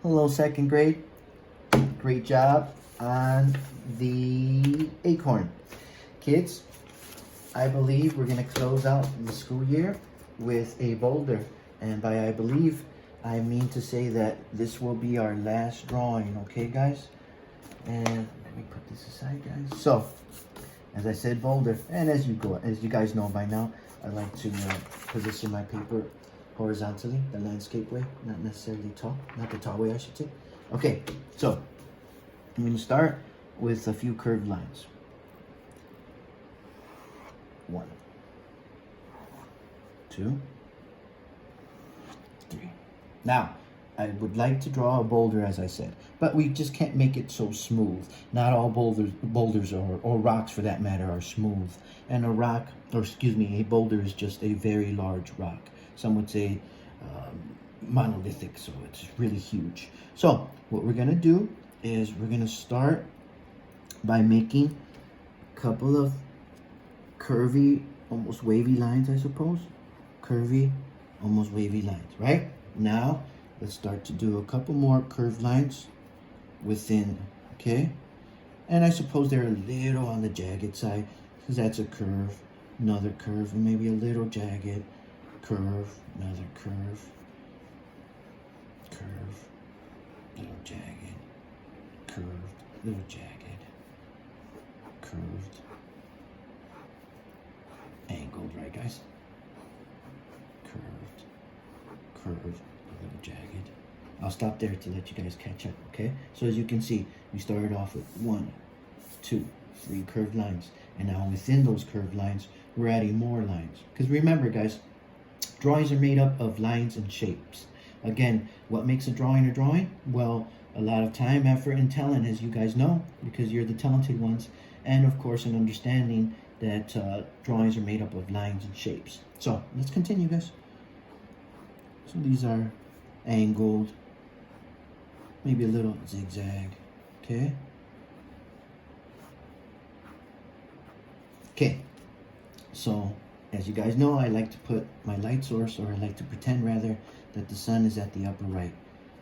Hello, second grade. Great job on the acorn. Kids, I believe we're going to close out the school year with a boulder. And by I believe, I mean to say that this will be our last drawing, okay, guys? And let me put this aside, guys. So, as I said, boulder. And as you guys know by now, I like to position my paper horizontally, the landscape way, not necessarily tall, not the tall way, I should say. Okay, so I'm going to start with a few curved lines. 1, 2, 3. Now, I would like to draw a boulder, as I said, but we just can't make it so smooth. Not all boulders or rocks, for that matter, are smooth. And a rock, or excuse me, a boulder is just a very large rock. Some would say monolithic, so it's really huge. So what we're gonna do is we're gonna start by making a couple of curvy, almost wavy lines, I suppose. Curvy, almost wavy lines, right? Now, let's start to do a couple more curved lines within, okay? And I suppose they're a little on the jagged side, because that's a curve, another curve, and maybe a little jagged, curve, another curve, curve, little jagged, curved, little jagged, curved, angled, right, guys? Curved, curved, a little jagged. I'll stop there to let you guys catch up, okay? So as you can see, we started off with 1, 2, 3 curved lines. And now within those curved lines, we're adding more lines. Because remember, guys, drawings are made up of lines and shapes. Again, what makes a drawing? Well, a lot of time, effort, and talent, as you guys know, because you're the talented ones. And of course, an understanding that drawings are made up of lines and shapes. So let's continue, guys. So these are angled, maybe a little zigzag, okay? Okay, so as you guys know, I like to put my light source, or I like to pretend rather, that the sun is at the upper right.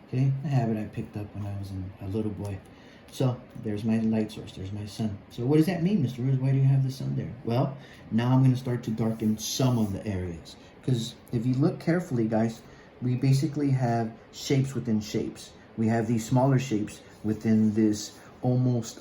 Okay, a habit I picked up when I was a little boy. So there's my light source, there's my sun. So what does that mean, Mr. Rose? Why do you have the sun there? Well, now I'm going to start to darken some of the areas. Because if you look carefully, guys, we basically have shapes within shapes. We have these smaller shapes within this almost,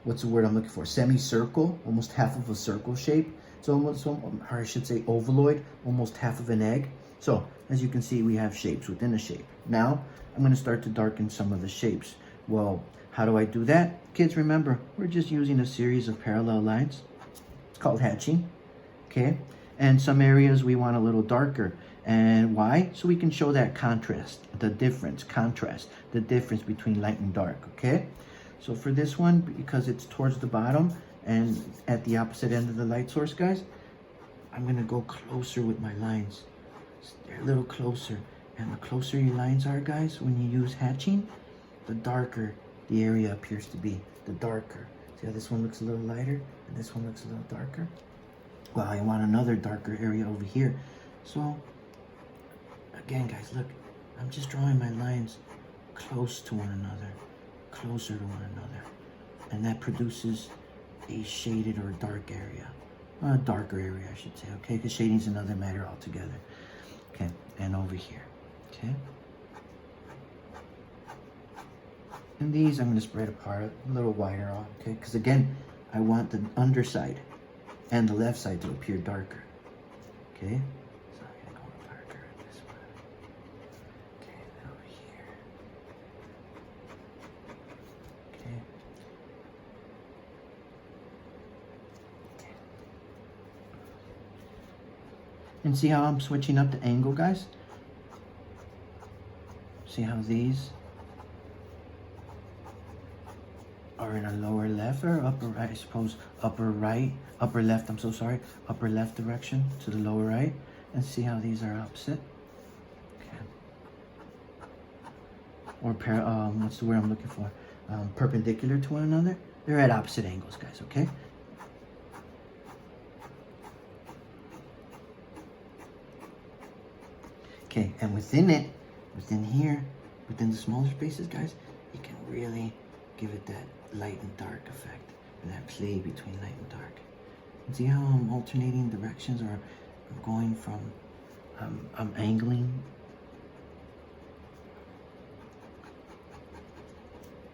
what's the word I'm looking for? Semicircle, almost half of a circle shape. So almost, or I should say ovaloid, almost half of an egg. So as you can see, we have shapes within a shape. Now I'm going to start to darken some of the shapes. Well, how do I do that? Kids, remember, we're just using a series of parallel lines. It's called hatching, okay? And some areas we want a little darker. And why? So we can show that contrast, the difference between light and dark, okay? So for this one, because it's towards the bottom and at the opposite end of the light source, guys, I'm gonna go closer with my lines. They're a little closer. And the closer your lines are, guys, when you use hatching, the darker the area appears to be, the darker. See how this one looks a little lighter and this one looks a little darker? Well, I want another darker area over here. So, again, guys, look, I'm just drawing my lines close to one another, closer to one another. And that produces a shaded or dark area. A darker area, I should say, okay? Because shading is another matter altogether. Okay, and over here, okay? And these I'm going to spread apart a little wider off, okay? Because again, I want the underside and the left side to appear darker, okay? So I'm going to go darker at this one. Okay, and over here. Okay. Okay. And see how I'm switching up the angle, guys? See how these are in a lower left or upper right, I suppose, upper left, I'm so sorry, upper left direction to the lower right. And see how these are opposite? Okay. Or what's the word I'm looking for? Perpendicular to one another. They're at opposite angles, guys, okay? Okay, and within it, within here, within the smaller spaces, guys, you can really give it that light and dark effect, and that play between light and dark. And see how I'm alternating directions, or I'm going from, I'm angling.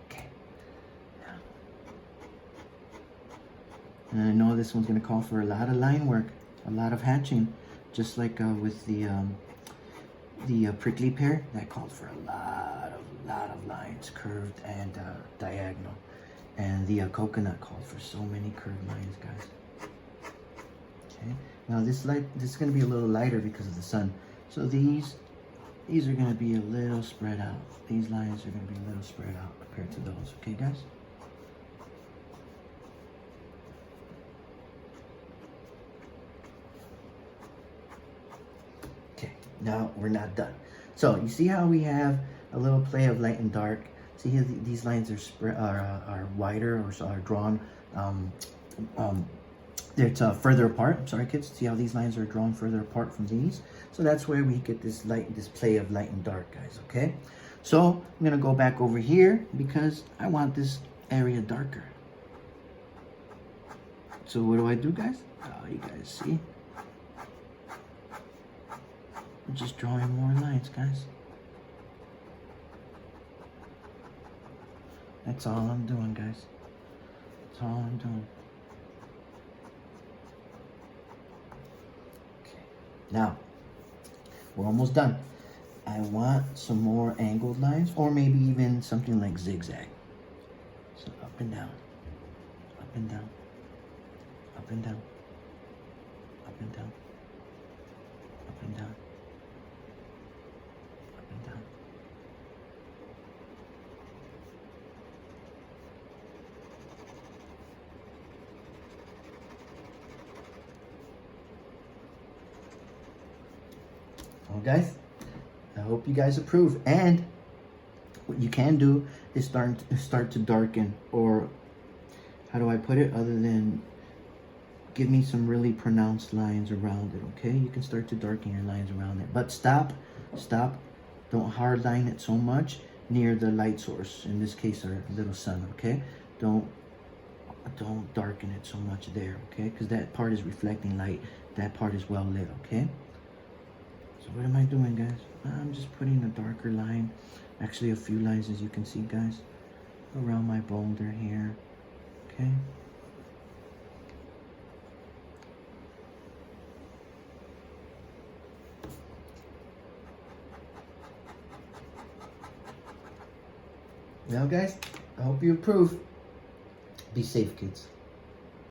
Okay. And I know this one's gonna call for a lot of line work, a lot of hatching, just like with the prickly pear, that called for a lot of lines, curved and diagonal. And the coconut called for so many curved lines, guys. Okay. Now this is going to be a little lighter because of the sun. So these are going to be a little spread out. These lines are going to be a little spread out compared to those. Okay, guys? Okay. Now we're not done. So you see how we have a little play of light and dark. See here, these lines are wider, or are drawn. They're further apart. I'm sorry, kids. See how these lines are drawn further apart from these? So that's where we get this play of light and dark, guys. Okay. So I'm gonna go back over here because I want this area darker. So what do, guys? Oh, you guys see? I'm just drawing more lines, guys. That's all I'm doing, guys. That's all I'm doing. Okay. Now, we're almost done. I want some more angled lines, or maybe even something like zigzag. So up and down, up and down, up and down, up and down, up and down, up and down. Well, guys, I hope you guys approve. And what you can do is start to darken, or how do I put it, other than give me some really pronounced lines around it. Okay, you can start to darken your lines around it, but stop. Don't hard line it so much near the light source, in this case our little sun. Okay, don't darken it so much there. Okay, because that part is reflecting light, that part is well lit. Okay. So what am I doing, guys? I'm just putting a darker line, actually a few lines, as you can see, guys, around my boulder here. Okay. Now, guys, I hope you approve. Be safe, kids.